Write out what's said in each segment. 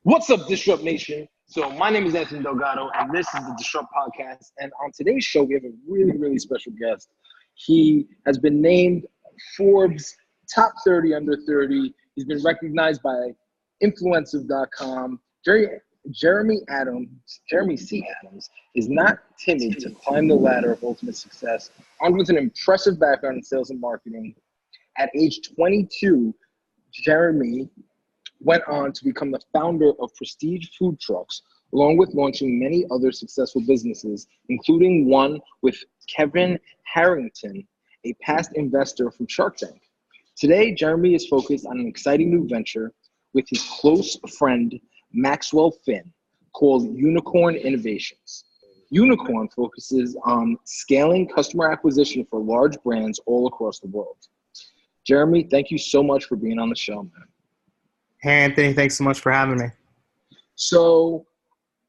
What's up, Disrupt Nation? So my name is Anthony Delgado, and this is the Disrupt Podcast. And on today's show, we have a really, really special guest. He has been named Forbes Top 30 Under 30. He's been recognized by Influencer.com. Jeremy C. Adams is not timid to climb the ladder of ultimate success. Armed with an impressive background in sales and marketing, at age 22, Jeremy went on to become the founder of Prestige Food Trucks, along with launching many other successful businesses, including one with Kevin Harrington, a past investor from Shark Tank. Today, Jeremy is focused on an exciting new venture with his close friend, Maxwell Finn, called Unicorn Innovations. Unicorn focuses on scaling customer acquisition for large brands all across the world. Jeremy, thank you so much for being on the show, man. Hey, Anthony, thanks so much for having me. So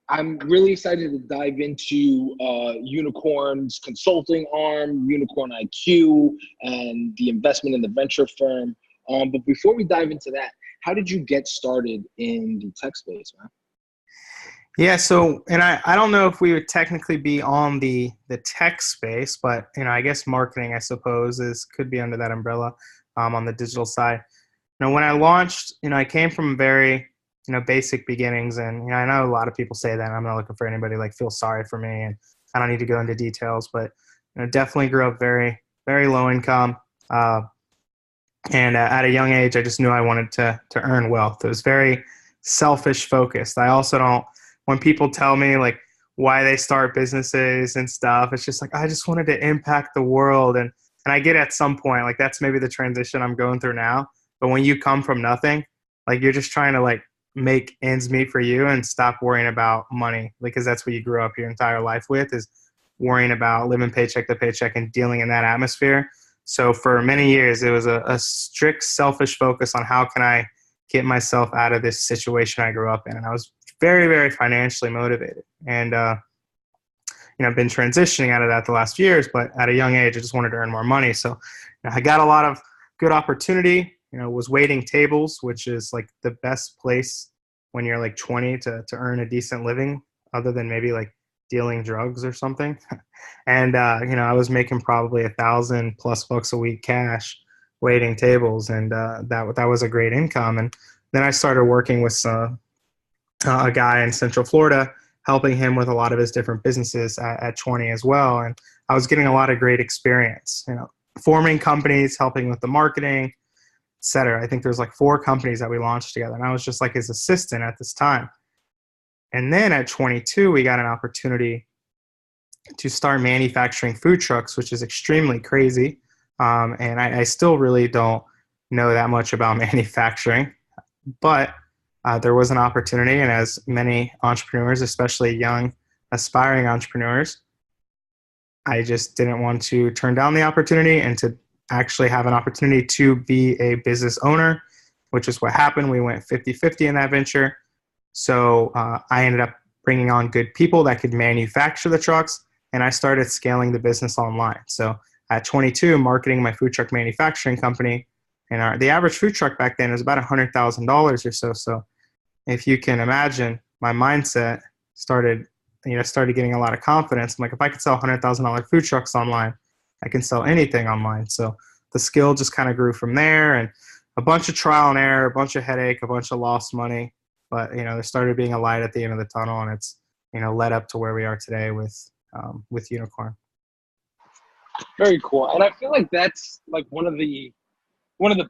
I'm really excited to dive into Unicorn's consulting arm, Unicorn IQ, and the investment in the venture firm. But before we dive into that, how did you get started in the tech space, man? Yeah, so, and I don't know if we would technically be on the tech space, but, I guess marketing, I suppose, could be under that umbrella on the digital side. When I launched, I came from very, basic beginnings, and I know a lot of people say that. I'm not looking for anybody like feel sorry for me, and I don't need to go into details, but definitely grew up very, very low income, and at a young age, I just knew I wanted to earn wealth. It was very selfish focused. I also don't. When people tell me like why they start businesses and stuff, it's just like I just wanted to impact the world, and I get at some point like that's maybe the transition I'm going through now. But when you come from nothing, like you're just trying to like make ends meet for you and stop worrying about money, because that's what you grew up your entire life with, is worrying about living paycheck to paycheck and dealing in that atmosphere. So for many years, it was a strict selfish focus on how can I get myself out of this situation I grew up in. And I was very, very financially motivated. And, I've been transitioning out of that the last few years, but at a young age, I just wanted to earn more money. So I got a lot of good opportunity. Was waiting tables, which is like the best place when you're like 20 to earn a decent living, other than maybe like dealing drugs or something. And, I was making probably $1,000+ a week cash waiting tables. And that was a great income. And then I started working with a guy in Central Florida, helping him with a lot of his different businesses at 20 as well. And I was getting a lot of great experience, forming companies, helping with the marketing, etc. I think there's like 4 companies that we launched together, and I was just like his assistant at this time. And then at 22, we got an opportunity to start manufacturing food trucks, which is extremely crazy. And I still really don't know that much about manufacturing, but there was an opportunity. And as many entrepreneurs, especially young aspiring entrepreneurs, I just didn't want to turn down the opportunity and to actually have an opportunity to be a business owner, which is what happened. We went 50-50 in that venture. So I ended up bringing on good people that could manufacture the trucks, and I started scaling the business online. So at 22, marketing my food truck manufacturing company, and the average food truck back then was about $100,000 or so. So if you can imagine, my mindset started getting a lot of confidence. I'm like, if I could sell $100,000 food trucks online, I can sell anything online. So the skill just kind of grew from there, and a bunch of trial and error, a bunch of headache, a bunch of lost money. But, there started being a light at the end of the tunnel, and it's, led up to where we are today with Unicorn. Very cool. And I feel like that's like one of the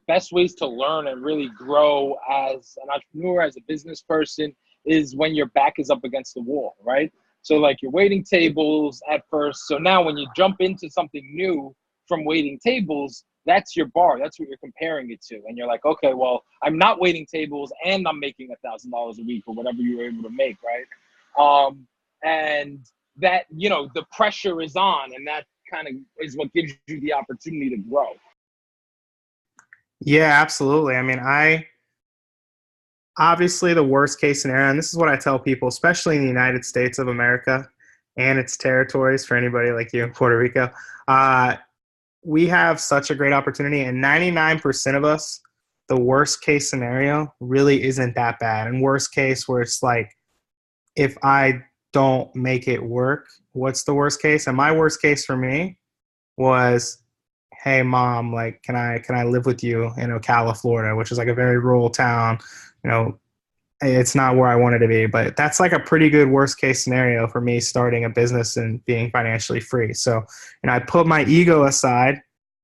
best ways to learn and really grow as an entrepreneur, as a business person, is when your back is up against the wall, right? So like you're waiting tables at first. So now when you jump into something new from waiting tables, that's your bar. That's what you're comparing it to. And you're like, okay, well, I'm not waiting tables and I'm making $1,000 a week or whatever you were able to make, right? And that, the pressure is on, and that kind of is what gives you the opportunity to grow. Yeah, absolutely. I mean, obviously the worst case scenario, and this is what I tell people, especially in the United States of America and its territories, for anybody like you in Puerto Rico, we have such a great opportunity, and 99% of us the worst case scenario really isn't that bad. And worst case where it's like, if I don't make it work, what's the worst case? And my worst case for me was, hey mom, like, can I live with you in Ocala, Florida, which is like a very rural town. You know, it's not where I wanted to be, but that's like a pretty good worst case scenario for me starting a business and being financially free. So, and I put my ego aside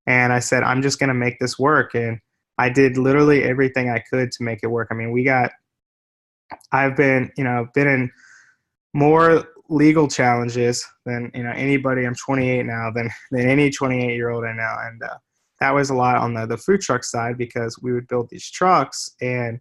and I said, I'm just going to make this work. And I did literally everything I could to make it work. I mean, I've been in more legal challenges than, anybody. I'm 28 now than any 28-year-old I know. And that was a lot on the food truck side, because we would build these trucks and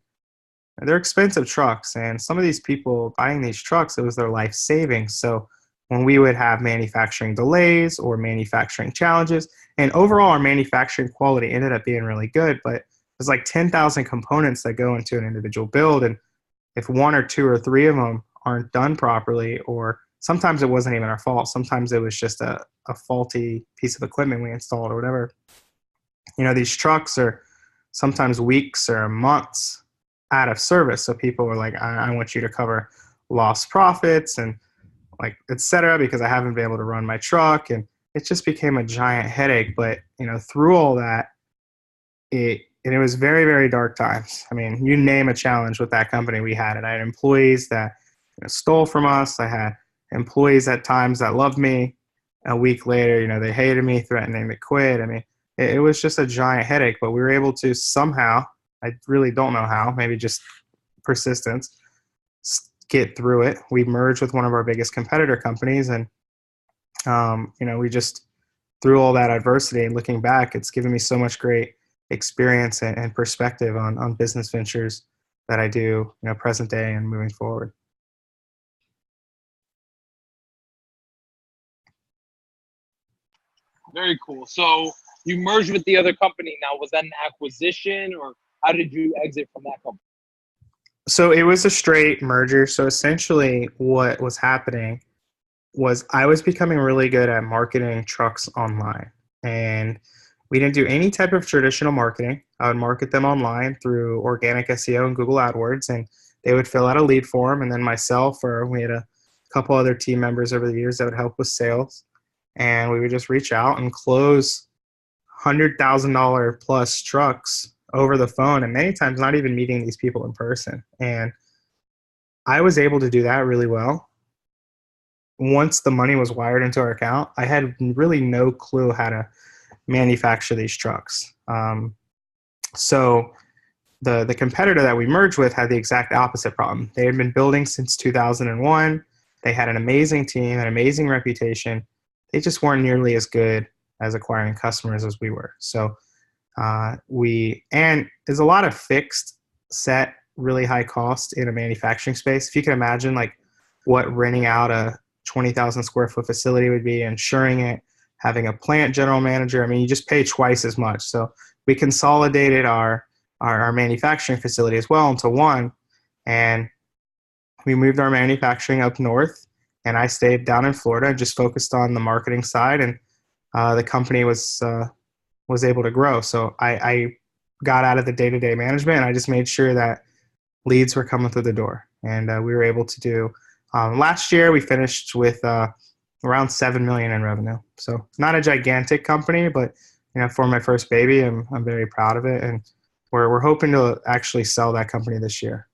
they're expensive trucks. And some of these people buying these trucks, it was their life savings. So when we would have manufacturing delays or manufacturing challenges, and overall our manufacturing quality ended up being really good, but there's like 10,000 components that go into an individual build. And if one or two or three of them aren't done properly, or sometimes it wasn't even our fault, sometimes it was just a faulty piece of equipment we installed or whatever. These trucks are sometimes weeks or months out of service. So people were like, I want you to cover lost profits and like, et cetera, because I haven't been able to run my truck. And it just became a giant headache. But, through all that, it was very, very dark times. I mean, you name a challenge with that company, we had it. I had employees that stole from us. I had employees at times that loved me. A week later, they hated me, threatening to quit. I mean, it was just a giant headache, but we were able to somehow, I really don't know how, maybe just persistence, get through it. We merged with one of our biggest competitor companies, and we just, through all that adversity and looking back, it's given me so much great experience and perspective on business ventures that I do, present day and moving forward. Very cool. So you merged with the other company. Now, was that an acquisition, or how did you exit from that company? So it was a straight merger. So essentially what was happening was I was becoming really good at marketing trucks online. And we didn't do any type of traditional marketing. I would market them online through organic SEO and Google AdWords, and they would fill out a lead form. And then myself, or we had a couple other team members over the years that would help with sales. And we would just reach out and close $100,000 plus trucks over the phone, and many times not even meeting these people in person. And I was able to do that really well. Once the money was wired into our account, I had really no clue how to manufacture these trucks. So the competitor that we merged with had the exact opposite problem. They had been building since 2001. They had an amazing team, an amazing reputation. They just weren't nearly as good as acquiring customers as we were. So and there's a lot of fixed set, really high cost in a manufacturing space. If you can imagine like what renting out a 20,000 square foot facility would be, insuring it, having a plant general manager, I mean, you just pay twice as much. So we consolidated our manufacturing facility as well into one, and we moved our manufacturing up north, and I stayed down in Florida and just focused on the marketing side, and the company was able to grow. So I got out of the day-to-day management, and I just made sure that leads were coming through the door. And we were able to do, last year we finished with around $7 million in revenue. So not a gigantic company, but for my first baby, I'm very proud of it. And we're hoping to actually sell that company this year.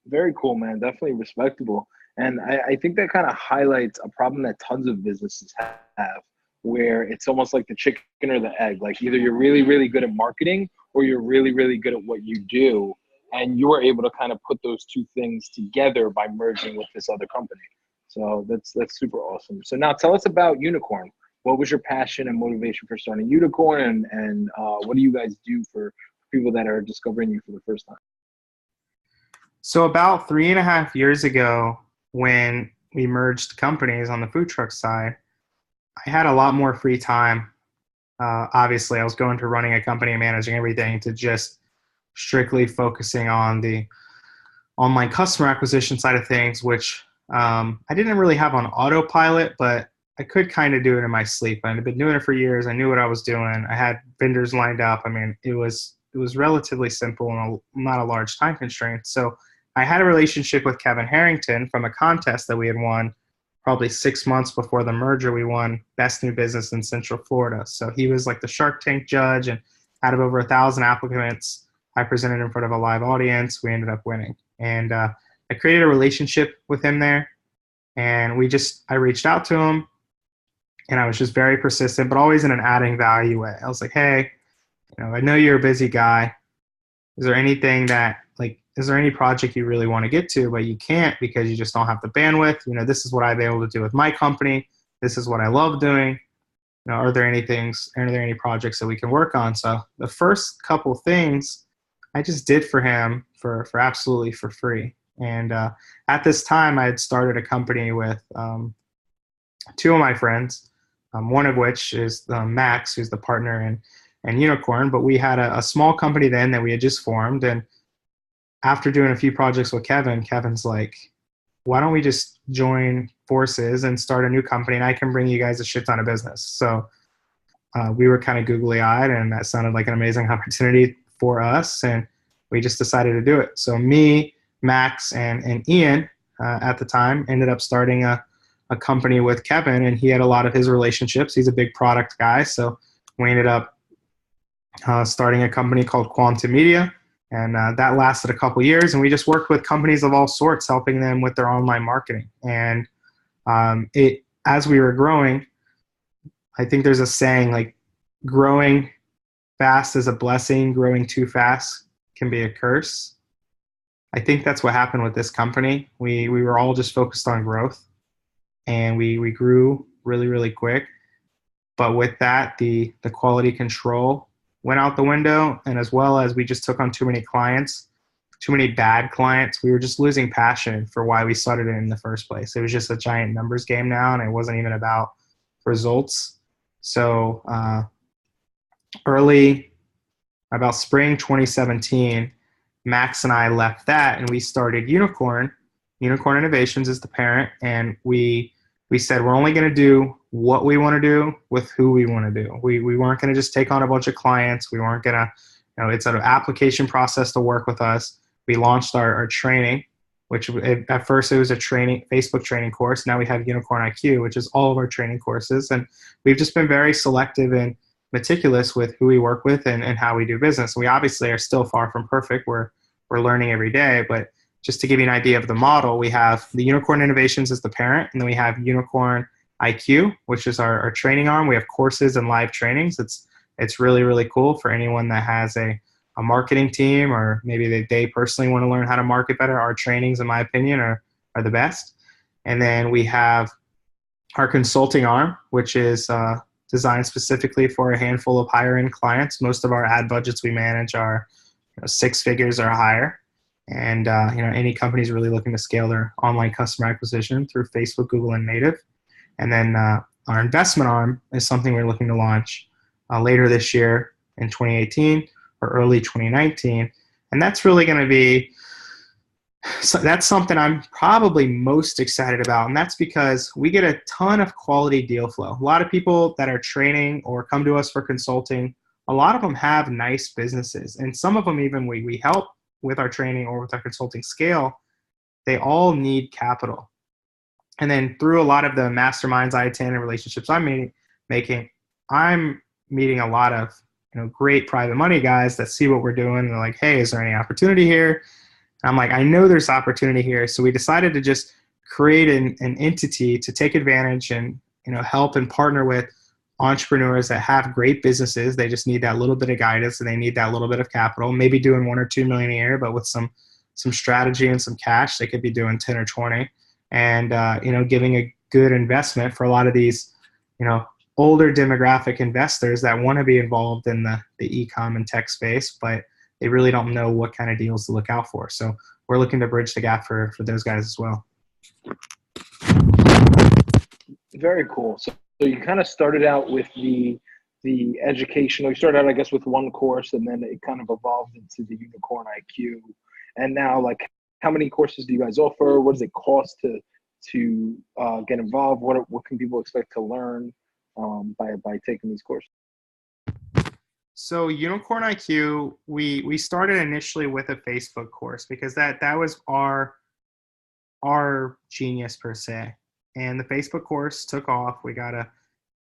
Very cool, man. Definitely respectable. And I think that kind of highlights a problem that tons of businesses have, where it's almost like the chicken or the egg. Like either you're really, really good at marketing, or you're really, really good at what you do. And you were able to kind of put those two things together by merging with this other company. So that's super awesome. So now tell us about Unicorn. What was your passion and motivation for starting Unicorn, and what do you guys do for people that are discovering you for the first time? So about 3.5 years ago, when we merged companies on the food truck side, I had a lot more free time. Obviously, I was going to running a company and managing everything to just strictly focusing on the online customer acquisition side of things, which I didn't really have on autopilot, but I could kind of do it in my sleep. I'd been doing it for years. I knew what I was doing. I had vendors lined up. I mean, it was relatively simple and not a large time constraint. So I had a relationship with Kevin Harrington from a contest that we had won probably 6 months before the merger. We won Best New Business in Central Florida. So he was like the Shark Tank judge, and out of over 1,000 applicants, I presented in front of a live audience. We ended up winning. And I created a relationship with him there. And I reached out to him, and I was just very persistent, but always in an adding value way. I was like, hey, I know you're a busy guy. Is there any project you really want to get to, but you can't because you just don't have the bandwidth? This is what I've been able to do with my company. This is what I love doing. Are there any projects that we can work on? So the first couple things I just did for him for absolutely for free. And at this time, I had started a company with two of my friends, one of which is Max, who's the partner in Unicorn. But we had a small company then that we had just formed. And after doing a few projects with Kevin's like, why don't we just join forces and start a new company, and I can bring you guys a shit ton of business. So we were kind of googly-eyed, and that sounded like an amazing opportunity for us, and we just decided to do it. So me, Max, and Ian at the time ended up starting a company with Kevin, and he had a lot of his relationships. He's a big product guy, so we ended up starting a company called Quantum Media. And that lasted a couple years, and we just worked with companies of all sorts, helping them with their online marketing. And as we were growing, I think there's a saying like, growing fast is a blessing, growing too fast can be a curse. I think that's what happened with this company. We were all just focused on growth, and we grew really, really quick. But with that, the quality control went out the window, and as well as we just took on too many clients, too many bad clients. We were just losing passion for why we started it in the first place. It was just a giant numbers game now, and it wasn't even about results. So about spring 2017, Max and I left that, and we started Unicorn. Unicorn Innovations is the parent, and we said we're only going to do what we want to do with who we want to do. We weren't going to just take on a bunch of clients. We weren't going to, it's an application process to work with us. We launched our training, which at first it was a Facebook training course. Now we have Unicorn IQ, which is all of our training courses. And we've just been very selective and meticulous with who we work with and how we do business. We obviously are still far from perfect. We're learning every day, but just to give you an idea of the model, we have the Unicorn Innovations as the parent, and then we have Unicorn IQ, which is our training arm. We have courses and live trainings. It's really, really cool for anyone that has a marketing team, or maybe they personally want to learn how to market better. Our trainings, in my opinion, are the best. And then we have our consulting arm, which is designed specifically for a handful of higher-end clients. Most of our ad budgets we manage are 6 figures or higher. And any companies really looking to scale their online customer acquisition through Facebook, Google, and native. And then our investment arm is something we're looking to launch later this year in 2018 or early 2019. And that's really going to be, that's something I'm probably most excited about. And that's because we get a ton of quality deal flow. A lot of people that are training or come to us for consulting, a lot of them have nice businesses. And some of them even we help with our training or with our consulting scale. They all need capital. And then through a lot of the masterminds I attend and relationships I'm making, I'm meeting a lot of great private money guys that see what we're doing. And they're like, hey, is there any opportunity here? And I'm like, I know there's opportunity here. So we decided to just create an entity to take advantage and help and partner with entrepreneurs that have great businesses. They just need that little bit of guidance, and they need that little bit of capital, maybe doing 1 or 2 million a year, but with some strategy and some cash, they could be doing 10 or 20, and giving a good investment for a lot of these older demographic investors that want to be involved in the e-com and tech space, but they really don't know what kind of deals to look out for. So we're looking to bridge the gap for those guys as well. Very cool. So you kind of started out with the educational. You started out, I guess, with one course, and then it kind of evolved into the Unicorn IQ. And now, like, how many courses do you guys offer? What does it cost to get involved? What can people expect to learn by taking these courses? So Unicorn IQ, we started initially with a Facebook course because that was our genius per se. And the Facebook course took off. We got a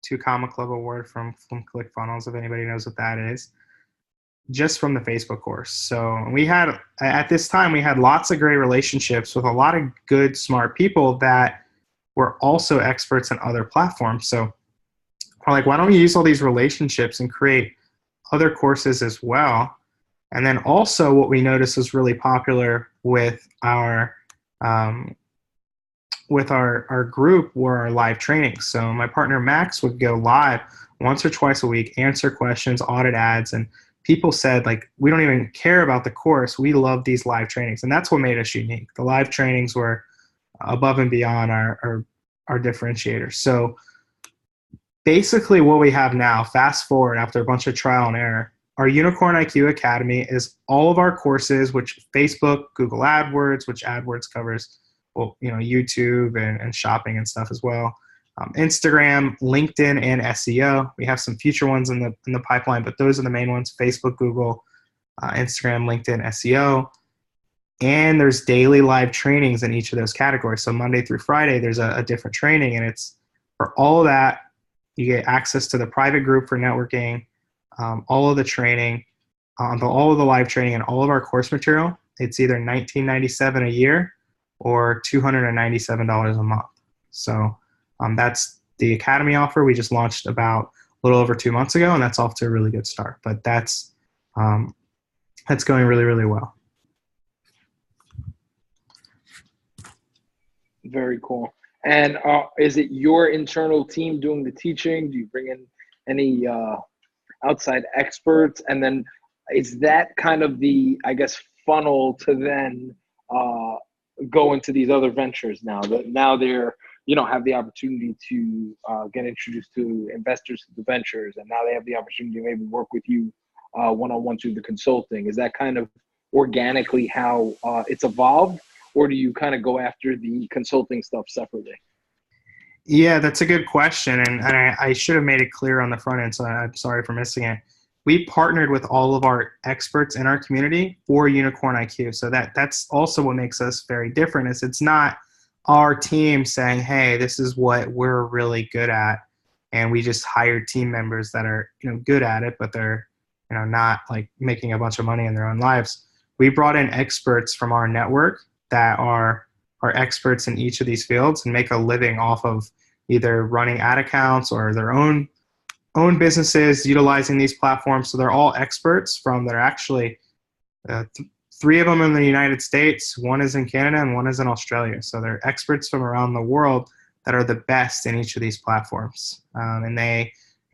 2 Comma Club award from ClickFunnels, if anybody knows what that is, just from the Facebook course. So we had, at this time, we had lots of great relationships with a lot of good, smart people that were also experts in other platforms. So we're like, why don't we use all these relationships and create other courses as well? And then also what we noticed was really popular with our group were our live trainings. So my partner Max would go live once or twice a week, answer questions, audit ads, and people said, like, we don't even care about the course. We love these live trainings. And that's what made us unique. The live trainings were above and beyond our differentiators. So basically what we have now, fast forward after a bunch of trial and error, our Unicorn IQ Academy is all of our courses, which Facebook, Google AdWords, which AdWords covers, well, YouTube and shopping and stuff as well. Instagram, LinkedIn, and SEO. We have some future ones in the pipeline, but those are the main ones: Facebook, Google, Instagram, LinkedIn, SEO. And there's daily live trainings in each of those categories. So Monday through Friday, there's a different training, and it's for all of that. You get access to the private group for networking, all of the training, all of the live training, and all of our course material. It's either $19.97 a year or $297 a month. So that's the Academy offer. We just launched about a little over 2 months ago, and that's off to a really good start. But that's going really, really well. Very cool. And is it your internal team doing the teaching? Do you bring in any outside experts? And then is that kind of the, I guess, funnel to then go into these other ventures now? That now they're, have the opportunity to get introduced to investors to the ventures, and now they have the opportunity to maybe work with you one-on-one through the consulting. Is that kind of organically how it's evolved? Or do you kind of go after the consulting stuff separately? Yeah, that's a good question. And I should have made it clear on the front end, so I'm sorry for missing it. We partnered with all of our experts in our community for Unicorn IQ. So that's also what makes us very different, is it's not our team saying, hey, this is what we're really good at. And we just hired team members that are good at it, but they're not like making a bunch of money in their own lives. We brought in experts from our network that are experts in each of these fields and make a living off of either running ad accounts or their own businesses utilizing these platforms. So they're all experts they're actually 3 of them in the United States, 1 is in Canada, and 1 is in Australia. So they're experts from around the world that are the best in each of these platforms. And they,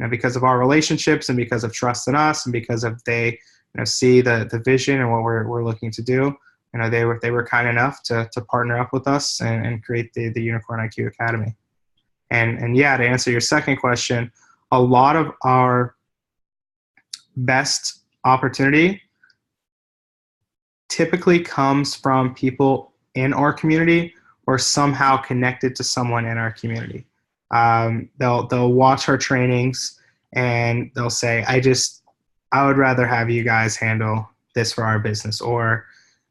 because of our relationships and because of trust in us and because of they see the vision and what we're looking to do, they were kind enough to partner up with us and create the Unicorn IQ Academy. And yeah, to answer your second question, a lot of our best opportunity typically comes from people in our community or somehow connected to someone in our community. They'll watch our trainings and they'll say, I would rather have you guys handle this for our business, or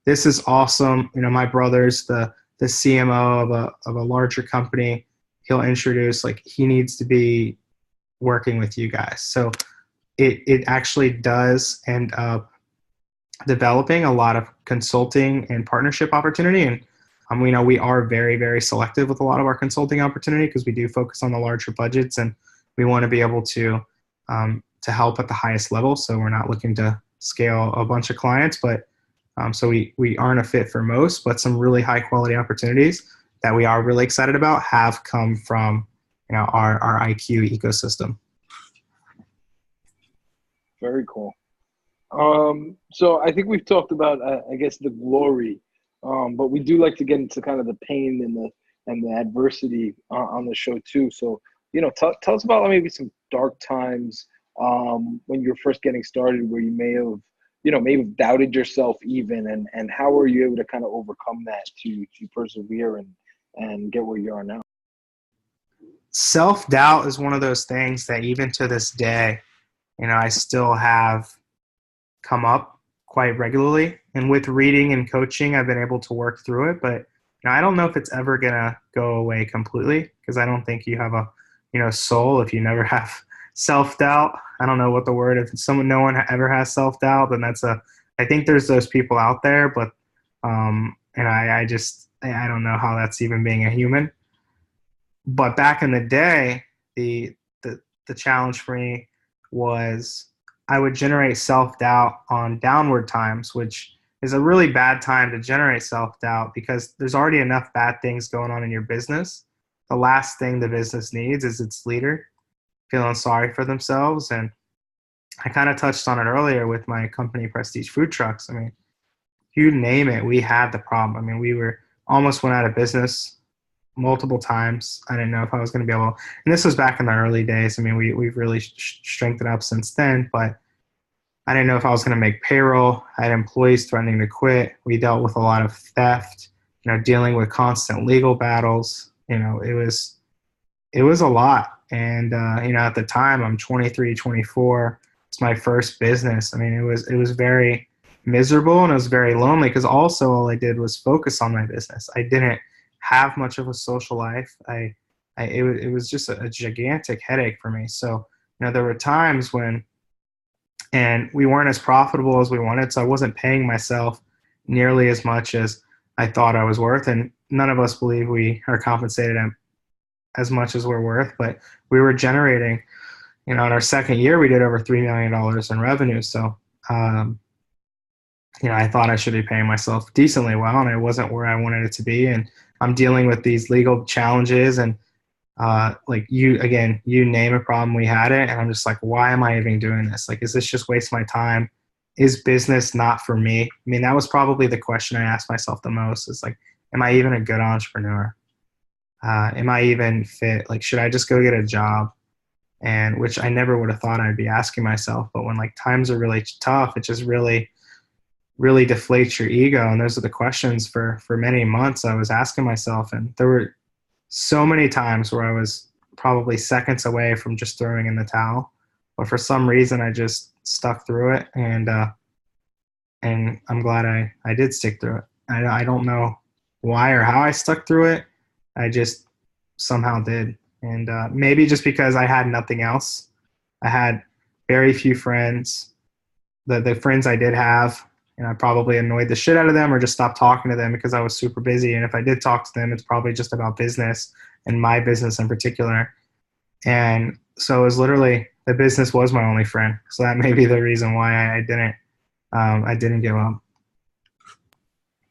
this is awesome. My brother's the CMO of a larger company. He'll introduce, he needs to be working with you guys. So it actually does end up developing a lot of consulting and partnership opportunity. And we are very, very selective with a lot of our consulting opportunity because we do focus on the larger budgets and we want to be able to help at the highest level. So we're not looking to scale a bunch of clients, but so we aren't a fit for most, but some really high quality opportunities that we are really excited about have come from our IQ ecosystem. Very cool. So I think we've talked about I guess the glory, but we do like to get into kind of the pain and the adversity on the show too. So tell us about maybe some dark times when you were first getting started, where you may have doubted yourself even, and how were you able to kind of overcome that to persevere and get where you are now? Self-doubt is one of those things that even to this day, I still have come up quite regularly. And with reading and coaching, I've been able to work through it. But I don't know if it's ever going to go away completely, because I don't think you have a, soul if you never have self-doubt. I don't know what the word, if no one ever has self-doubt, then I think there's those people out there, but, and I don't know how that's even being a human. But back in the day, the challenge for me was I would generate self-doubt on downward times, which is a really bad time to generate self-doubt because there's already enough bad things going on in your business. The last thing the business needs is its leader feeling sorry for themselves. And I kind of touched on it earlier with my company, Prestige Food Trucks. I mean, you name it, we had the problem. I mean, we were almost went out of business multiple times. I didn't know if I was going to be able, and this was back in the early days. I mean, we've really strengthened up since then, but I didn't know if I was going to make payroll. I had employees threatening to quit. We dealt with a lot of theft, dealing with constant legal battles. It was a lot. And, at the time I'm 23, 24. It's my first business. I mean, it was very miserable and it was very lonely because also all I did was focus on my business. I didn't have much of a social life. It was just a gigantic headache for me. So, there were times when, and we weren't as profitable as we wanted. So I wasn't paying myself nearly as much as I thought I was worth. And none of us believe we are compensated as much as we're worth, but we were generating, in our second year, we did over $3 million in revenue. So, I thought I should be paying myself decently well, and I wasn't where I wanted it to be. And I'm dealing with these legal challenges and, you name a problem, we had it. And I'm just like, why am I even doing this? Like, is this just waste my time? Is business not for me? I mean, that was probably the question I asked myself the most. Is like, am I even a good entrepreneur? Am I even fit? Like, should I just go get a job? And which I never would have thought I'd be asking myself. But when times are really tough, it just really, really deflates your ego. And those are the questions for many months I was asking myself. And there were so many times where I was probably seconds away from just throwing in the towel, but for some reason I just stuck through it. And I'm glad I did stick through it. I don't know why or how I stuck through it. I just somehow did. And maybe just because I had nothing else. I had very few friends. The friends I did have, I probably annoyed the shit out of them or just stopped talking to them because I was super busy. And if I did talk to them, it's probably just about business and my business in particular. And so it was literally, the business was my only friend. So that may be the reason why I didn't give up.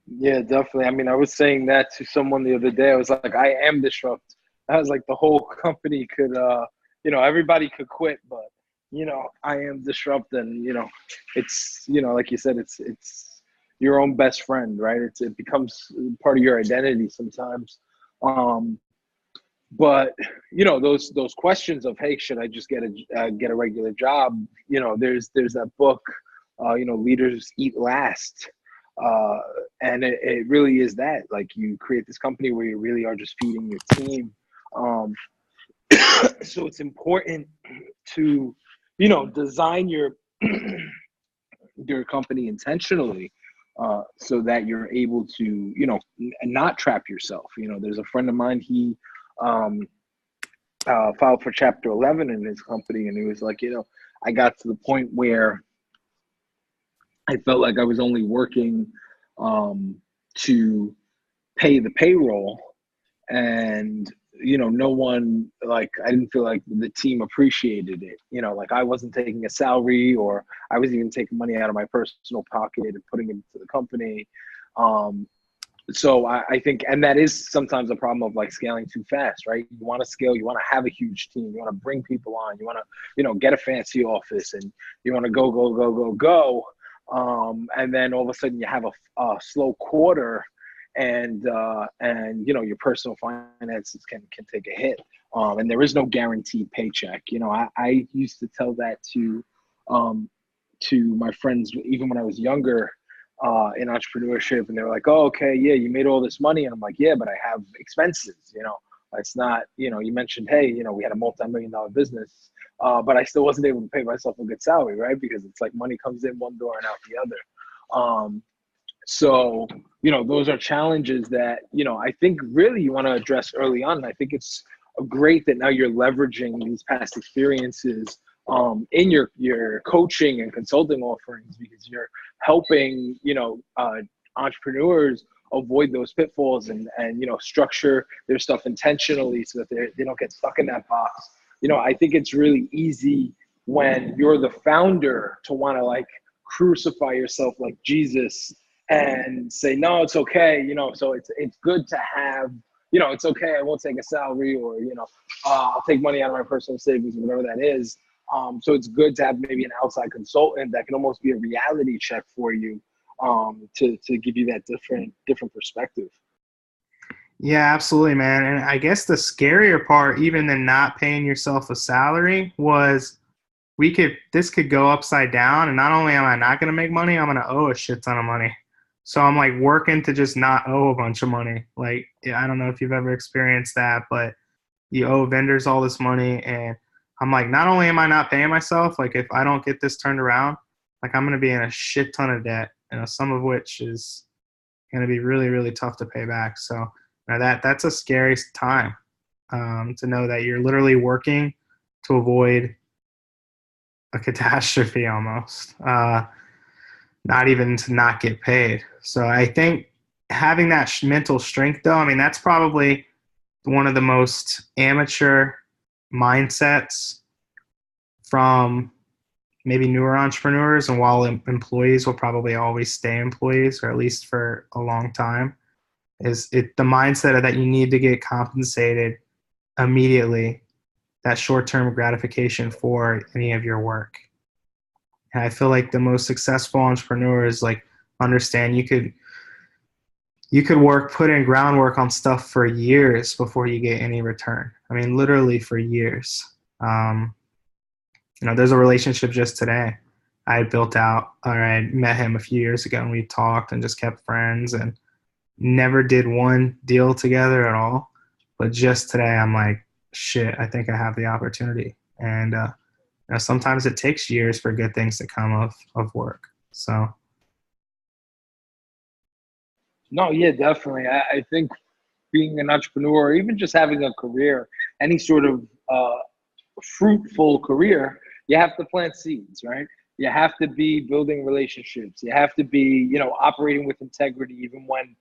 Yeah, definitely. I mean, I was saying that to someone the other day. I was like, I am disrupt. I was like, the whole company could, everybody could quit, but I am disrupt, and it's like you said, it's your own best friend, right? It becomes part of your identity sometimes. But those questions of, hey, should I just get a regular job? There's that book, Leaders Eat Last. And it really is that, like, you create this company where you really are just feeding your team. So it's important to, design your company intentionally, so that you're able to, not trap yourself. There's a friend of mine, he filed for Chapter 11 in his company, and he was like, I got to the point where I felt like I was only working to pay the payroll, and no one, like, I didn't feel like the team appreciated it. Like, I wasn't taking a salary, or I was even taking money out of my personal pocket and putting it into the company. So I think, and that is sometimes a problem of, like, scaling too fast, right? You want to scale, you want to have a huge team, you want to bring people on, you want to, get a fancy office, and you want to go. And then all of a sudden you have a slow quarter, and your personal finances can take a hit. And there is no guaranteed paycheck. I used to tell that to my friends, even when I was younger, in entrepreneurship, and they were like, "Oh, okay, yeah, you made all this money," and I'm like, "Yeah, but I have expenses, you know. It's not, you know, you mentioned, hey, you know, we had a multi-million-dollar business, but I still wasn't able to pay myself a good salary, right? Because it's like money comes in one door and out the other. So, you know, those are challenges that, you know, I think really you want to address early on. And I think it's great that now you're leveraging these past experiences in your coaching and consulting offerings, because you're helping, you know, entrepreneurs avoid those pitfalls and, you know, structure their stuff intentionally so that they don't get stuck in that box. You know, I think it's really easy when you're the founder to want to like crucify yourself like Jesus and say, no, it's okay. You know, so it's good to have, you know, it's okay. I won't take a salary, or, you know, I'll take money out of my personal savings, whatever that is. So it's good to have maybe an outside consultant that can almost be a reality check for you, to give you that different perspective. Yeah, absolutely, man. And I guess the scarier part, even than not paying yourself a salary, was this could go upside down. And not only am I not going to make money, I'm going to owe a shit ton of money. So I'm like working to just not owe a bunch of money. Like, yeah, I don't know if you've ever experienced that, but you owe vendors all this money. And I'm like, not only am I not paying myself, like if I don't get this turned around, like I'm going to be in a shit ton of debt, you know, some of which is going to be really, really tough to pay back. So you know, that's a scary time, to know that you're literally working to avoid a catastrophe almost, not even to not get paid. So I think having that mental strength, though, I mean, that's probably one of the most amateur mindsets from maybe newer entrepreneurs. And while employees will probably always stay employees, or at least for a long time, is it the mindset of that you need to get compensated immediately, that short-term gratification for any of your work. And I feel like the most successful entrepreneurs like understand you could put in groundwork on stuff for years before you get any return. I mean, literally for years. You know, there's a relationship just today I built out, or I met him a few years ago, and we talked and just kept friends and never did one deal together at all. But just today, I'm like, shit, I think I have the opportunity. And you know, sometimes it takes years for good things to come of work. So. No, yeah, definitely. I think being an entrepreneur, or even just having a career, any sort of fruitful career, you have to plant seeds, right? You have to be building relationships. You have to be, you know, operating with integrity, even when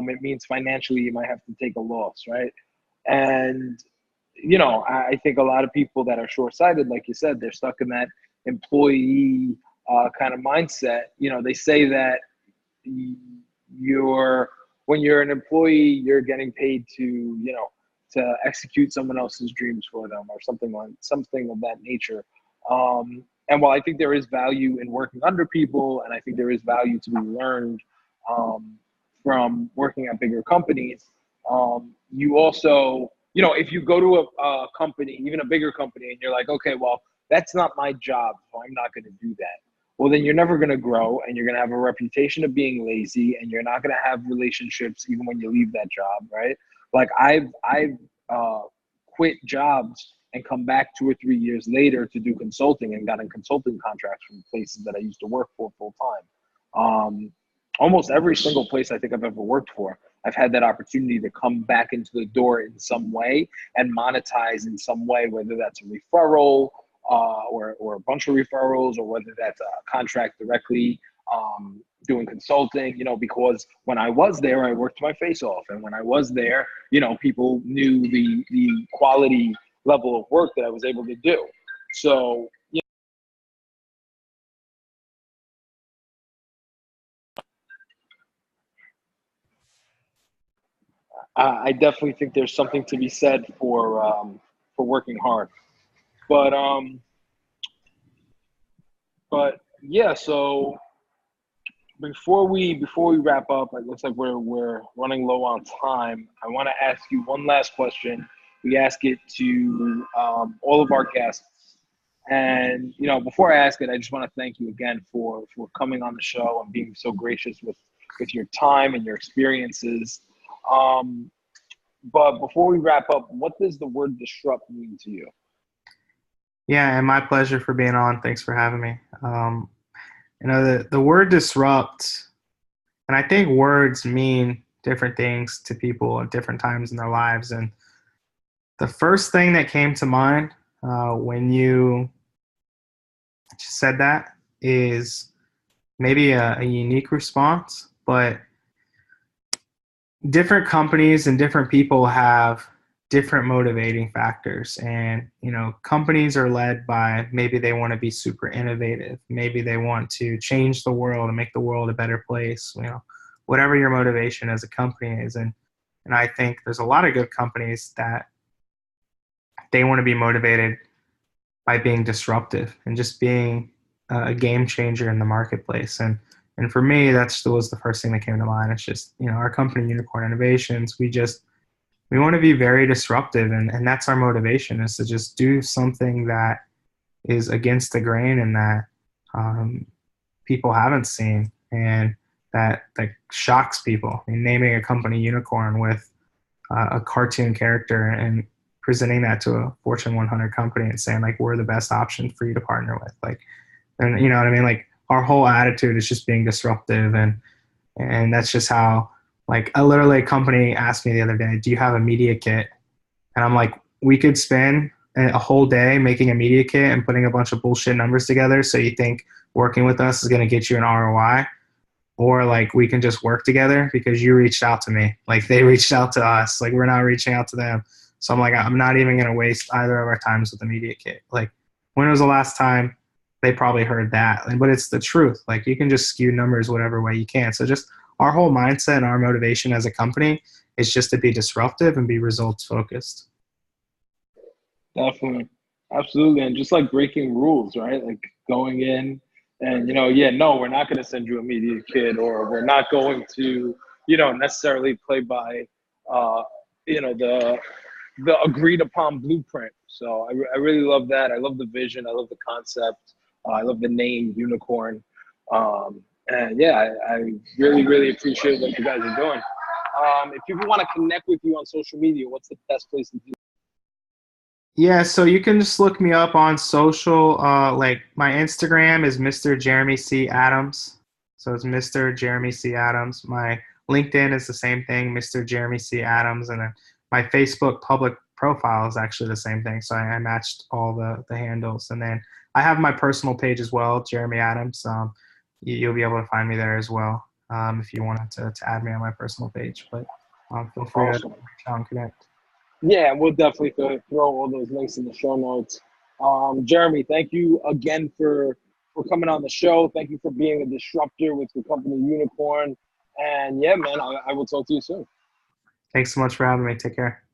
it means financially you might have to take a loss, right? And, you know, I think a lot of people that are short-sighted, like you said, they're stuck in that employee kind of mindset. You know, they say that you're when you're an employee, you're getting paid to, you know, to execute someone else's dreams for them, or something of that nature. And while I think there is value in working under people, and I think there is value to be learned from working at bigger companies, you also, you know, if you go to a company, even a bigger company, and you're like, okay, well, that's not my job, so I'm not going to do that. Well, then you're never going to grow, and you're going to have a reputation of being lazy, and you're not going to have relationships even when you leave that job, right? Like I've quit jobs and come back 2 or 3 years later to do consulting, and gotten consulting contracts from places that I used to work for full time. Almost every single place I think I've ever worked for, I've had that opportunity to come back into the door in some way and monetize in some way, whether that's a referral, or a bunch of referrals, or whether that's a contract directly, doing consulting, you know, because when I was there, I worked my face off. And when I was there, you know, people knew the quality level of work that I was able to do. So, you know, I definitely think there's something to be said for working hard. But, but yeah, so before we wrap up, it looks like we're running low on time. I want to ask you one last question. We ask it to all of our guests. And, you know, before I ask it, I just want to thank you again for coming on the show and being so gracious with your time and your experiences. But before we wrap up, what does the word disrupt mean to you? Yeah, and my pleasure for being on. Thanks for having me. The word disrupt, and I think words mean different things to people at different times in their lives. And the first thing that came to mind when you said that is maybe a unique response, but different companies and different people have different motivating factors. And, you know, companies are led by maybe they want to be super innovative. Maybe they want to change the world and make the world a better place, you know, whatever your motivation as a company is. And I think there's a lot of good companies that they want to be motivated by being disruptive and just being a game changer in the marketplace. And for me, was the first thing that came to mind. It's just, you know, our company, Unicorn Innovations, we want to be very disruptive, and that's our motivation, is to just do something that is against the grain and that people haven't seen, and that shocks people. I mean, naming a company Unicorn with a cartoon character and presenting that to a Fortune 100 company and saying, like, we're the best option for you to partner with. Like, and you know what I mean? Like, our whole attitude is just being disruptive, and that's just how, like, a company asked me the other day, do you have a media kit? And I'm like, we could spend a whole day making a media kit and putting a bunch of bullshit numbers together. So you think working with us is going to get you an ROI? Or, like, we can just work together because you reached out to me. Like, they reached out to us. Like, we're not reaching out to them. So I'm like, I'm not even going to waste either of our times with the media kit. Like, when was the last time they probably heard that? But it's the truth. Like, you can just skew numbers whatever way you can. So just our whole mindset and our motivation as a company is just to be disruptive and be results focused. Definitely. Absolutely. And just like breaking rules, right? Like going in and, you know, yeah, no, we're not going to send you a media kit, or we're not going to, you know, necessarily play by, you know, the agreed upon blueprint. So I really love that. I love the vision. I love the concept. I love the name Unicorn. And yeah, I really, really appreciate what you guys are doing. If people want to connect with you on social media, what's the best place to do? Yeah, so you can just look me up on social. Like, my Instagram is Mr. Jeremy C. Adams. So it's Mr. Jeremy C. Adams. My LinkedIn is the same thing, Mr. Jeremy C. Adams. And then my Facebook public profile is actually the same thing. So I matched all the handles. And then I have my personal page as well, Jeremy Adams. You'll be able to find me there as well if you wanted to add me on my personal page. But feel free to reach out and connect. Yeah, we'll definitely throw all those links in the show notes. Jeremy, thank you again for coming on the show. Thank you for being a disruptor with your company Unicorn. And yeah, man, I will talk to you soon. Thanks so much for having me. Take care.